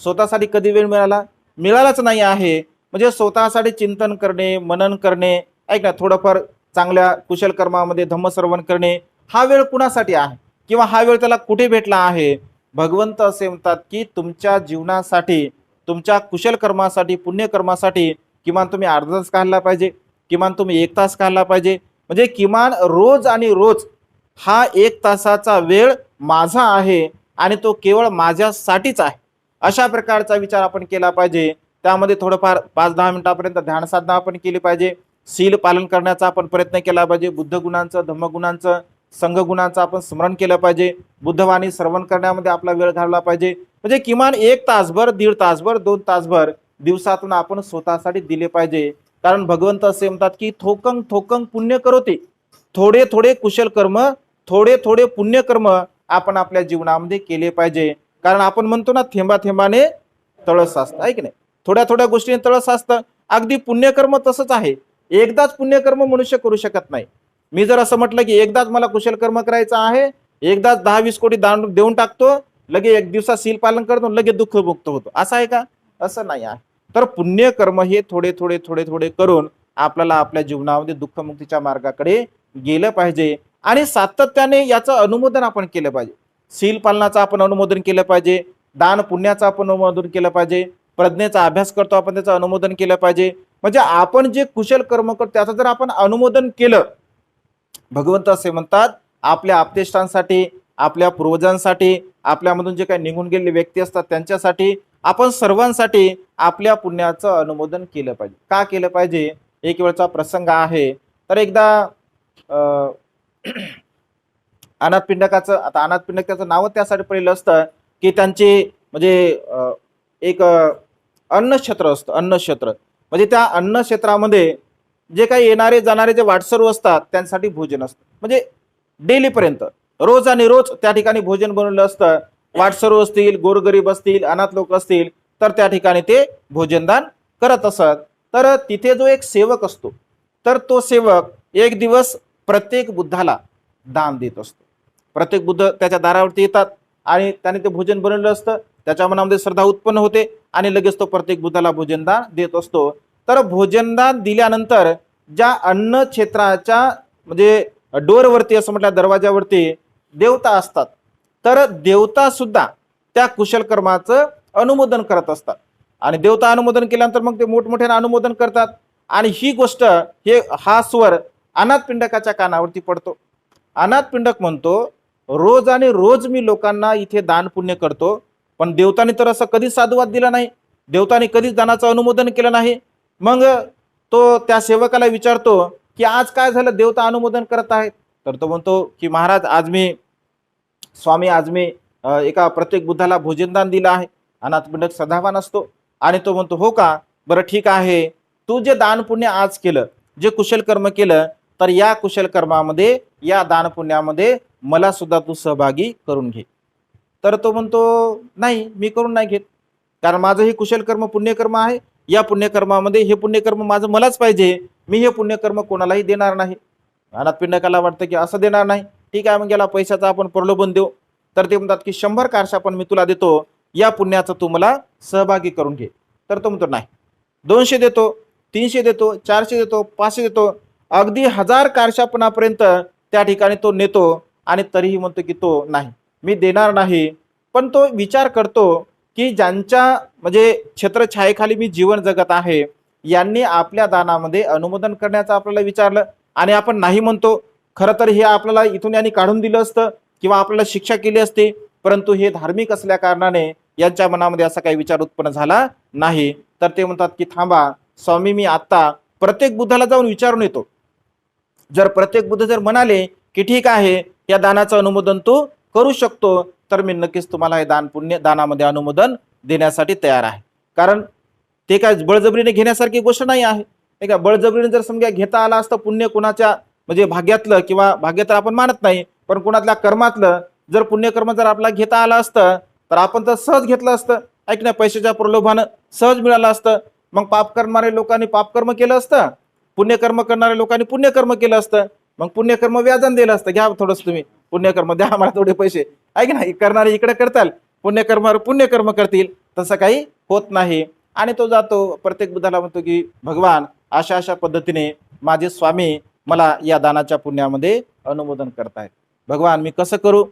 स्वतःसाठी कधी वेळ मिळालाच नाही आहे. म्हणजे स्वतःसाठी चिंतन करणे, मनन करणे, ऐक ना, थोडंफार चांगल्या कुशल कर्मामध्ये धम्मश्रवण करणे, हा वेळ कुणासाठी आहे किंवा हा वेळ त्याला कुठे भेटला आहे? भगवंत असे म्हणतात की तुमच्या जीवनासाठी, तुमच्या कुशल कर्मासाठी, पुण्यकर्मासाठी किमान तुम्ही अर्धा तास काढला पाहिजे, किमान तुम्ही 1 तास काढला पाहिजे. म्हणजे किमान रोज आणि रोज हा 1 तासाचा वेळ माझा आहे आणि तो केवळ माझ्यासाठीच आहे, अशा प्रकारचा विचार आपण केला पाहिजे. त्यामध्ये थोडंफार 5-10 मिनिटापर्यंत ध्यान साधना आपण केली पाहिजे. शील पालन करण्याचा आपण प्रयत्न केला पाहिजे. बुद्ध गुणांचं, धम्मगुणांचं, संघगुणांचं आपण स्मरण केलं पाहिजे. बुद्धवाणी श्रवण करण्यामध्ये आपला वेळ घालवला पाहिजे. म्हणजे किमान 1 तासभर, 1.5 तासभर, 2 तासभर दिवसातून आपण स्वतःसाठी दिले पाहिजे. कारण भगवंत असे म्हणतात की थोकंग थोकंग पुण्य करोते, थोडे थोडे कुशल कर्म, थोडे थोडे पुण्यकर्म आपण आपल्या जीवनामध्ये केले पाहिजे. कारण आपण म्हणतो ना, थेंबा थेंबाने तळ साचतं, आहे की नाही? थोड्या थोड्या गोष्टीने तळ साचतं. अगदी पुण्यकर्म तसंच आहे. एकदाच पुण्यकर्म मनुष्य करू शकत नाही. मी जर असं म्हटलं की एकदाच मला कुशल कर्म करायचं आहे, एकदाच 10-20 कोटी दान देऊन टाकतो, लगे 1 दिवसात शील पालन करतो, लगे दुःखमुक्त होतो, असं आहे का? असं नाही आहे. तर पुण्यकर्म हे थोडे थोडे थोडे थोडे करून आपल्याला आपल्या जीवनामध्ये दुःखमुक्तीच्या मार्गाकडे गेलं पाहिजे. आणि सातत्याने याचं अनुमोदन आपण केलं पाहिजे. शील पालनाचं आपण अनुमोदन केलं पाहिजे, दान पुण्याचं आपण अनुमोदन केलं पाहिजे, प्रज्ञेचा अभ्यास करतो आपण त्याचं अनुमोदन केलं पाहिजे. म्हणजे आपण जे कुशल कर्म करतो त्याचं जर आपण अनुमोदन केलं, भगवंत असे म्हणतात आपल्या आप्तेष्टांसाठी, आपल्या पूर्वजांसाठी, आपल्यामधून जे काही निघून गेलेले व्यक्ती असतात त्यांच्यासाठी, आपण सर्वांसाठी आपल्या पुण्याचं अनुमोदन केलं पाहिजे. का केलं पाहिजे? एक वेळचा प्रसंग आहे. तर एकदा अनाथपिंडकाचं, आता अनाथपिंडकाचं नाव त्यासाठी पडलेलं असतं की त्यांचे म्हणजे एक अन्नक्षेत्र असतं. अन्नक्षेत्र म्हणजे त्या अन्नक्षेत्रामध्ये जे काही येणारे जाणारे जे वाटसरू असतात त्यांसाठी भोजन असतं. म्हणजे डेलीपर्यंत रोज आणि रोज त्या ठिकाणी भोजन बनवलं असतं. वाटसरू असतील, गोरगरीब असतील, अनाथ लोक असतील तर त्या ठिकाणी ते भोजनदान करत असत. तर तिथे जो एक सेवक असतो, तर तो सेवक एक दिवस प्रत्येक बुद्धाला दान देत असतो. प्रत्येक बुद्ध त्याच्या दारावरती येतात आणि त्याने ते भोजन बनवलं असतं. त्याच्या मनामध्ये श्रद्धा उत्पन्न होते आणि लगेच तो प्रत्येक बुद्धाला भोजनदान देत असतो. तर भोजनदान दिल्यानंतर ज्या अन्न क्षेत्राच्या म्हणजे डोरवरती, असं म्हटलं दरवाजावरती देवता असतात, तर देवता सुद्धा त्या कुशल कर्माचं अनुमोदन करत असतात. आणि देवता अनुमोदन केल्यानंतर मग ते मोठमोठ्याने अनुमोदन करतात. आणि ही गोष्ट, हा स्वर अनाथपिंडकाच्या कानावरती पडतो. अनाथपिंडक म्हणतो, रोज आणि रोज मी लोकांना इथे दान पुण्य करतो, पण देवताने तर असं कधीच साधुवाद दिला नाही, देवताने कधीच दानाचं अनुमोदन केलं नाही. मग तो त्या सेवकाला विचारतो की आज काय झालं, देवता अनुमोदन करत आहेत. तर तो म्हणतो की महाराज आज मी एका प्रत्येक बुद्धाला भोजनदान दिलं आहे. अनाथपिंडक सदावान असतो आणि तो म्हणतो हो का, बरं ठीक आहे, तू जे दान पुण्य आज केलं, जे कुशल कर्म केलं, तर या कुशल कर्मामध्ये, या दान पुण्यामध्ये मला सुद्धा तू सहभागी करून घे. तर तो म्हणतो नाही, मी करून नाही घेत, कारण माझं हे कुशल कर्म पुण्यकर्म आहे. या पुण्यकर्मामध्ये हे पुण्यकर्म माझं मलाच पाहिजे, मी हे पुण्यकर्म कोणालाही देणार नाही. अनाथपिंडकाला वाटतं की असं देणार नाही, ठीक आहे, मग याला पैशाचा आपण प्रलोभन देऊ. तर ते म्हणतात की 100 कारशा पण मी तुला देतो, या पुण्याचं तू मला सहभागी करून घे. तर तो म्हणतो नाही, 200 देतो, 300 देतो, 400 देतो, 500 देतो, अगदी 1000 कारशापणापर्यंत त्या ठिकाणी तो नेतो. आणि तरीही म्हणतो की तो नाही, मी देणार नाही. पण तो विचार करतो की ज्यांच्या म्हणजे छत्रछायेखाली मी जीवन जगत आहे, यांनी आपल्या दानामध्ये अनुमोदन करण्याचं आपल्याला विचारलं आणि आपण नाही म्हणतो. खरं तर हे आपल्याला इथून यांनी काढून दिलं असतं किंवा आपल्याला शिक्षा केली असते, परंतु हे धार्मिक असल्या कारणाने यांच्या मनामध्ये असा काही विचार उत्पन्न झाला नाही. तर ते म्हणतात की थांबा स्वामी, मी आत्ता प्रत्येक बुद्धाला जाऊन विचारून येतो. जर प्रत्येक बुद्ध जर म्हणाले की ठीक आहे, या दानाचं अनुमोदन तू करू शकतो, तर मी नक्कीच तुम्हाला हे दानामध्ये अनुमोदन देण्यासाठी तयार आहे. कारण ते काय बळजबरीने घेण्यासारखी गोष्ट नाही आहे. नाही का, बळजबरीने जर समजा घेता आला असतं पुण्य कुणाच्या म्हणजे भाग्यातलं, किंवा भाग्य तर आपण मानत नाही, पण कुणातल्या कर्मातलं जर पुण्यकर्म जर आपला घेता आला असतं, तर आपण तर सहज घेतलं असतं. ऐक ना, पैशाच्या प्रलोभानं सहज मिळालं असतं. मग पाप करणारे लोकांनी पापकर्म केलं असतं, पुण्यकर्म करणाऱ्या लोकांनी पुण्यकर्म केलं असतं. मग पुण्यकर्म व्याजान दिलं असतं, घ्या थोडंसं तुम्ही पुण्यकर्म द्या आम्हाला थोडे पैसे. ऐक ना, करणारे इकडे करताल, पुण्यकर्मावर पुण्यकर्म करतील, तसं काही होत नाही. आणि तो जातो प्रत्येक बुद्धाला म्हणतो की भगवान, अशा अशा पद्धतीने माझे स्वामी मला या दानाच्या पुण्यामध्ये अनुमोदन करतायत. भगवान मी कसं करू?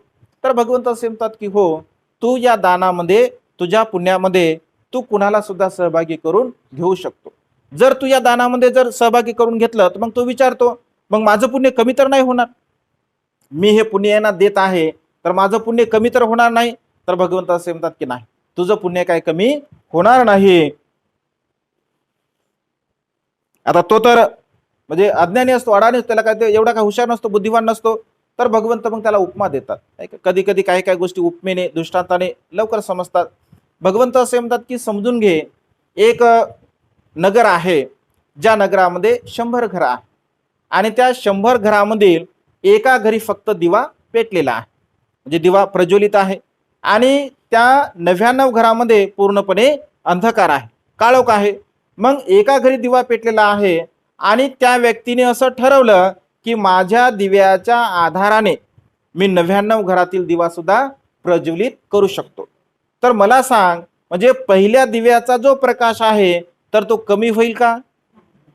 तर भगवंत असे म्हणतात की हो, तू या दानामध्ये, तुझ्या पुण्यामध्ये तू कुणाला सुद्धा सहभागी करून घेऊ शकतो. जर तू या दानामध्ये जर सहभागी करून घेतलं, तर मग तो विचारतो मग माझं पुण्य कमी तर नाही होणार? मी हे पुण्य यांना देत आहे, तर माझं पुण्य कमी तर होणार नाही? तर भगवंत असे म्हणतात की नाही, तुझं पुण्य काय कमी होणार नाही. आता तो तर म्हणजे अज्ञानी असतो, अडाणी असतो, त्याला काय ते एवढा काय हुशार नसतो, बुद्धिवान नसतो. तर भगवंत मग त्याला उपमा देतात. कधी कधी काही काही गोष्टी उपमेने, दृष्टांताने लवकर समजतात. भगवंत असे म्हणतात की समजून घे, एक नगर आहे, ज्या नगरामध्ये 100 घरं आहे आणि त्या 100 घरामधील एका घरी फक्त दिवा पेटलेला आहे, म्हणजे दिवा प्रज्वलित आहे. आणि त्या 99 घरामध्ये पूर्णपणे अंधकार आहे, काळोख आहे. मग एका घरी दिवा पेटलेला आहे आणि त्या व्यक्तीने असं ठरवलं की माझ्या दिव्याच्या आधाराने मी 99 घरातील दिवा सुद्धा प्रज्वलित करू शकतो. तर मला सांग, म्हणजे पहिल्या दिव्याचा जो प्रकाश आहे तर तो कमी होईल का?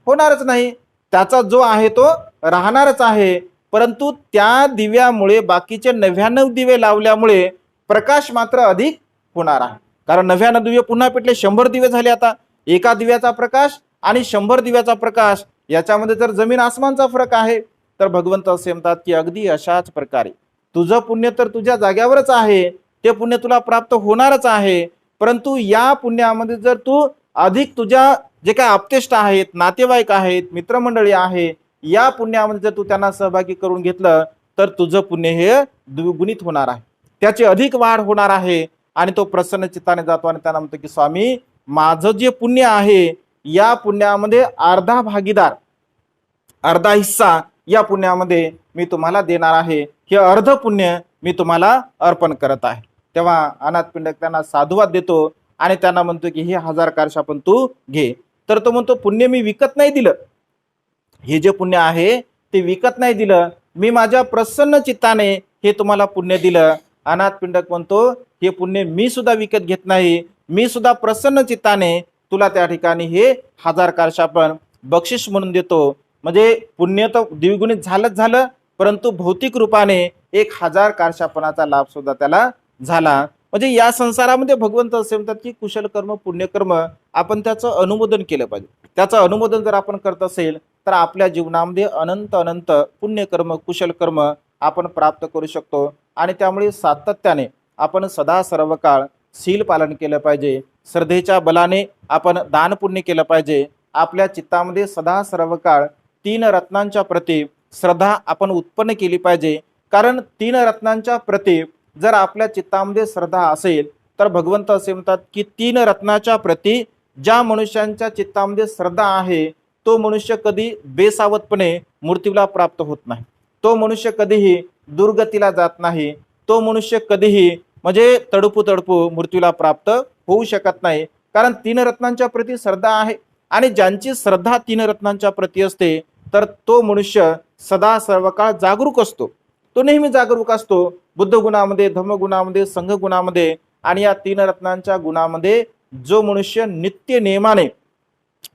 होणारच नाही. त्याचा जो आहे तो राहणारच आहे. परंतु त्या दिव्यामुळे बाकीचे 99 दिवे लावल्यामुळे प्रकाश मात्र अधिक होणार आहे. कारण 99 दिवे पुन्हा पेटले, 100 दिवे झाले. आता एका दिव्याचा प्रकाश आणि 100 दिव्याचा प्रकाश याच्यामध्ये जर जमीन आसमानचा फरक आहे. तर भगवंत असे म्हणतात की अगदी अशाच प्रकारे तुझं पुण्य तर तुझ्या जाग्यावरच आहे, ते पुण्य तुला प्राप्त होणारच आहे. परंतु या पुण्यामध्ये जर तू अधिक तुझ्या जे काय आप्तेष्ट आहेत, नातेवाईक आहेत, मित्रमंडळी आहे, या पुण्यामध्ये जर तू त्यांना सहभागी करून घेतलं, तर तुझं पुण्य हे द्विगुणित होणार आहे, त्याची अधिक वाढ होणार आहे. आणि तो प्रसन्न चित्ताने जातो आणि त्यांना म्हणतो की स्वामी, माझं जे पुण्य आहे या पुण्यामध्ये अर्धा भागीदार, अर्धा हिस्सा या पुण्यामध्ये मी तुम्हाला देणार आहे. हे अर्ध पुण्य मी तुम्हाला अर्पण करत आहे. तेव्हा अनाथपिंडक त्यांना साधुवाद देतो आणि त्यांना म्हणतो की हे 1000 कारशा पण तू घे. तर तो म्हणतो पुण्य मी विकत नाही दिलं, हे जे पुण्य आहे ते विकत नाही दिलं, मी माझ्या प्रसन्न चित्ताने हे तुम्हाला पुण्य दिलं. अनाथपिंडक म्हणतो हे पुण्य मी सुद्धा विकत घेत नाही, मी सुद्धा प्रसन्न चित्ताने तुला त्या ठिकाणी हे 1000 कारशा पण बक्षीस म्हणून देतो. म्हणजे पुण्य तर द्विगुणित झालंच झालं, परंतु भौतिक रूपाने 1000 कारशापणाचा लाभ सुद्धा त्याला झाला. म्हणजे या संसारामध्ये भगवंत असे म्हणतात की कुशल कर्म, पुण्यकर्म आपण त्याचं अनुमोदन केलं पाहिजे. त्याचं अनुमोदन जर आपण करत असेल तर आपल्या जीवनामध्ये अनंत अनंत पुण्यकर्म, कुशल कर्म आपण प्राप्त करू शकतो. आणि त्यामुळे सातत्याने आपण सदा सर्व काळ शील पालन केलं पाहिजे. श्रद्धेच्या बलाने आपण दान पुण्य केलं पाहिजे. आपल्या चित्तामध्ये सदा सर्व काळ तीन रत्नांच्या प्रती श्रद्धा आपण उत्पन्न केली पाहिजे. कारण तीन रत्नांच्या प्रती जर आपल्या चित्तामध्ये श्रद्धा असेल तर भगवंत असे म्हणतात की तीन रत्नाच्या प्रती ज्या मनुष्यांच्या चित्तामध्ये श्रद्धा आहे तो मनुष्य कधी बेसावतपणे मृत्यूला प्राप्त होत नाही, तो मनुष्य कधीही दुर्गतीला जात नाही, तो मनुष्य कधीही म्हणजे तडपू मृत्यूला प्राप्त होऊ शकत नाही. कारण तीन रत्नांच्या प्रती श्रद्धा आहे आणि ज्यांची श्रद्धा तीन रत्नांच्या प्रती असते तर तो मनुष्य सदा सर्व काळ जागरूक असतो, तो नेहमी जागरूक असतो बुद्ध गुणामध्ये, धम्म गुणामध्ये, संघ गुणामध्ये. आणि या तीन रत्नांच्या गुणामध्ये जो मनुष्य नित्य नेमाने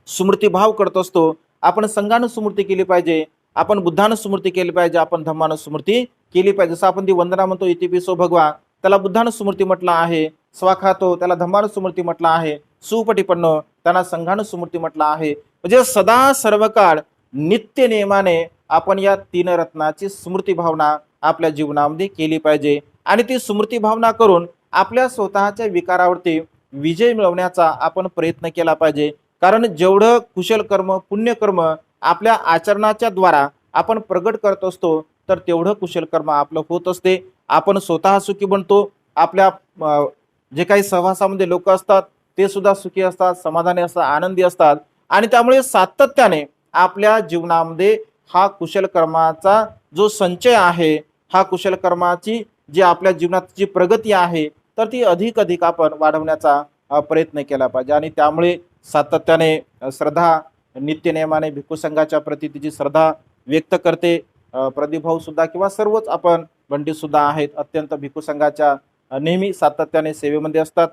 स्मृतिभाव करत असतो, आपण संघानं स्मृती केली पाहिजे, आपण बुद्धानं स्मृती केली पाहिजे, आपण धम्मानं स्मृती केली पाहिजे. जसं आपण ती वंदना म्हणतो इतिपिसो भगवा, त्याला बुद्धानं स्मृती म्हटलं आहे. स्वाखातो त्याला धम्मानं स्मृती म्हटलं आहे. सुपटिपन्नो त्यांना संघानं स्मृती म्हटलं आहे. म्हणजे सदा सर्व काळ नित्य नियमाने आपण या तीन रत्नाची स्मृती भावना आपल्या जीवनामध्ये केली पाहिजे आणि ती स्मृती भावना करून आपल्या स्वतःच्या विकारावरती विजय मिळवण्याचा आपण प्रयत्न केला पाहिजे. कारण जेवढं कुशल कर्म, पुण्यकर्म आपल्या आचरणाच्या द्वारा आपण प्रगट करत असतो तर तेवढं कुशल कर्म आपलं होत असते. आपण स्वतः सुखी बनतो, आपल्या जे काही सहवासामध्ये लोक असतात ते सुद्धा सुखी असतात, समाधानी असतात, आनंदी असतात. आणि त्यामुळे सातत्याने आपल्या जीवनामध्ये हा कुशल कर्माचा जो संचय आहे, हा कुशल कर्माची जी आपल्या जीवनात जी प्रगती आहे तर ती अधिक आपण वाढवण्याचा प्रयत्न केला पाहिजे. आणि त्यामुळे सातत्याने श्रद्धा नित्यनेमाने भिक्खू संघाच्या प्रती तिची श्रद्धा व्यक्त करते. प्रदीप भाऊ सुद्धा किंवा सर्वच आपण बंडी सुद्धा आहेत, अत्यंत भिक्खू संघाच्या नेहमी सातत्याने सेवेमध्ये असतात.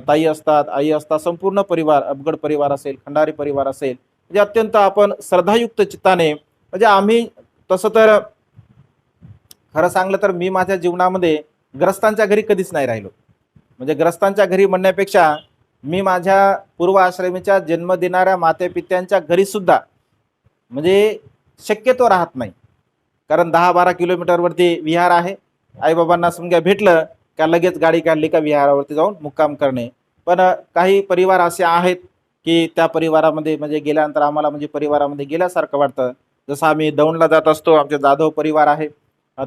ताई असतात, आई असतात, संपूर्ण परिवार, अबगड परिवार असेल, खंडारी परिवार असेल, म्हणजे अत्यंत आपण श्रद्धायुक्त चित्ताने, म्हणजे आम्ही तसं तर खरं सांगलं तर मी माझ्या जीवनामध्ये ग्रस्तांच्या घरी कधीच नाही राहिलो. म्हणजे ग्रस्तांच्या घरी म्हणण्यापेक्षा मी माझ्या पूर्व आश्रमीच्या जन्म देणाऱ्या मातेपित्यांच्या घरी सुद्धा म्हणजे शक्यतो राहत नाही. कारण 10-12 किलोमीटरवरती विहार आहे. आईबाबांना समजा भेटलं का लगेच गाडी काढली का विहारावरती जाऊन मुक्काम करणे. पण काही परिवार असे आहेत की त्या परिवारामध्ये म्हणजे गेल्यानंतर आम्हाला म्हणजे परिवारामध्ये गेल्यासारखं वाटतं. जसं आम्ही दौंडला जात असतो, आमचे जाधव परिवार आहे,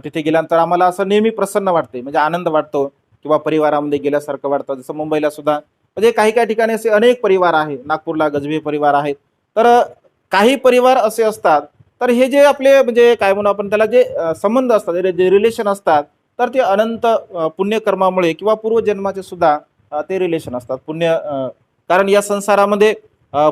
तिथे गेल्यानंतर आम्हाला असं नेहमी प्रसन्न वाटते, म्हणजे आनंद वाटतो किंवा परिवारामध्ये गेल्यासारखं वाटतं. जसं मुंबईला सुद्धा म्हणजे काही ठिकाणी असे अनेक परिवार आहे, नागपूरला गजबी परिवार आहेत. तर काही परिवार असे असतात तर हे जे आपले म्हणजे काय म्हणू आपण त्याला जे संबंध असतात, जे रिलेशन असतात तर ते अनंत पुण्यकर्मामुळे किंवा पूर्वजन्माचे सुद्धा ते रिलेशन असतात. कारण या संसारामध्ये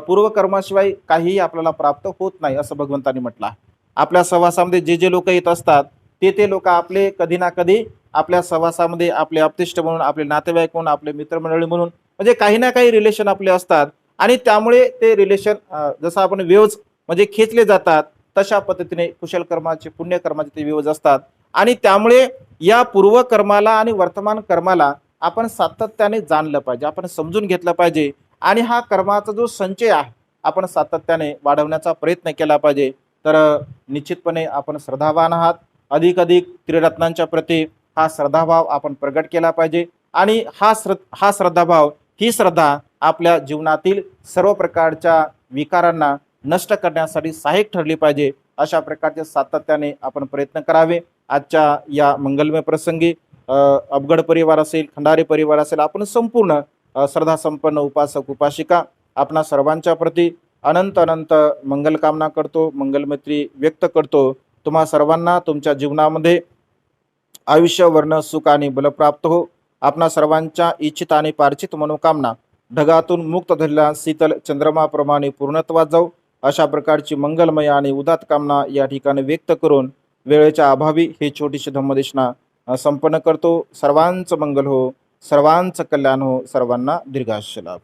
पूर्वकर्माशिवाय काहीही आपल्याला प्राप्त होत नाही असं भगवंतांनी म्हटलं आहे. आपल्या सहवासामध्ये जे लोक येत असतात ते लोक आपले कधी ना कधी आपल्या सहवासामध्ये आपले अपतिष्ठ म्हणून, आपले नातेवाईक म्हणून, आपले मित्रमंडळी म्हणून म्हणजे काही ना काही रिलेशन आपले असतात. आणि त्यामुळे ते रिलेशन जसं आपण वेव्ज म्हणजे खेचले जातात तशा पद्धतीने कुशल कर्माचे, पुण्यकर्माचे ते वेव्ज असतात. आणि त्यामुळे या पूर्वकर्माला आणि वर्तमान कर्माला आपण सातत्याने जाणलं पाहिजे, आपण समजून घेतलं पाहिजे. आणि हा कर्माचा जो संचय आहे आपण सातत्याने वाढवण्याचा प्रयत्न केला पाहिजे. तर निश्चितपणे आपण श्रद्धावान आहात. अधिक त्रिरत्नांच्या प्रती हा श्रद्धाभाव आपण प्रगट केला पाहिजे. आणि हा श्रद्धाभाव, ही श्रद्धा आपल्या जीवनातील सर्व प्रकारच्या विकारांना नष्ट करण्यासाठी सहाय्यक ठरली पाहिजे. अशा प्रकारचे सातत्याने आपण प्रयत्न करावे. आजच्या या मंगलमय प्रसंगी अबगड परिवार असेल, खंडारी परिवार असेल, आपण संपूर्ण श्रद्धा संपन्न उपासक उपासिका आपणा सर्वांच्या प्रती अनंत मंगलकामना करतो, मंगलमैत्री व्यक्त करतो. तुम्हा सर्वांना तुमच्या जीवनामध्ये आयुष्य, वर्ण, सुख आणि बल प्राप्त हो. आपणा सर्वांच्या इच्छित आणि पार्चित मनोकामना ढगातून मुक्त झालेल्या शीतल चंद्रमाप्रमाणे पूर्णत्वात जाऊ. अशा प्रकारची मंगलमय आणि उदात्त कामना या ठिकाणी व्यक्त करून वेळेच्या अभावी ही छोटीशी धम्मदेशना संपन्न करतो. सर्वांचं मंगल हो, सर्वांचं कल्याण हो, सर्वांना दीर्घायुष्य लाभ.